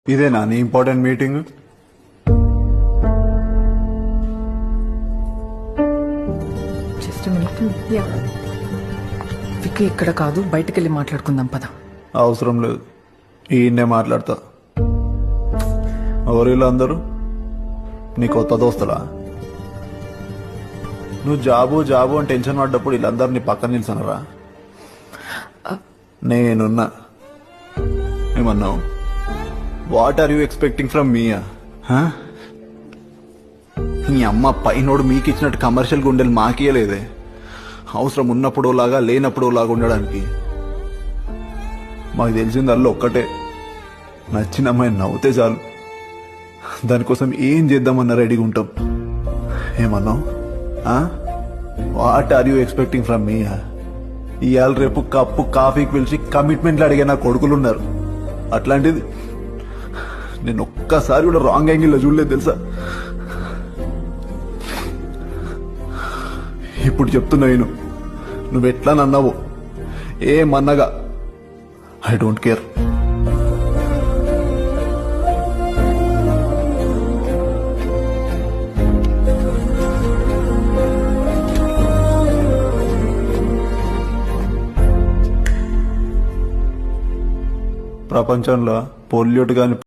ఇదేనా నీ important meeting? Just minute. Yeah, Vicky ఇక్కడ కాదు, బయటికి వెళ్ళి మాట్లాడుకుందాం పద. అవసరం లేదు, ఈయన్నే మాట్లాడతా. ఎవరిలో అందరూ నీ కొత్త దోస్తులా? నువ్వు జాబు జాబు అని టెన్షన్ పడ్డప్పుడు వీళ్ళందరూ నీ పక్కన నిల్చున్నారా? నేనున్నా. ఏమన్నావు? What are you expecting from మీయా? నీ అమ్మ పైనోడు మీకు ఇచ్చినట్టు కమర్షియల్ గుండెలు మాకియలేదే, అవసరం ఉన్నప్పుడు లాగా లేనప్పుడు లాగా ఉండడానికి. మాకు తెలిసిందల్లా ఒక్కటే, నచ్చిన అమ్మాయి నవ్వుతే చాలు, దానికోసం ఏం చేద్దామన్న రెడీగా ఉంటాం. ఏమన్నావు? What are you expecting from me? ఇవాళ రేపు కప్పు కాఫీకి పిలిచి కమిట్మెంట్లు అడిగే నా కొడుకులు ఉన్నారు. అట్లాంటిది నేను ఒక్కసారి కూడా రాంగ్ యాంగిల్లో చూడలేదు తెలుసా. ఇప్పుడు చెప్తున్నా, నేను నువ్వు ఎట్లా నన్నావు ఏమన్నగా ఐ డోంట్ కేర్. ప్రపంచంలో పొల్యూట్ గాని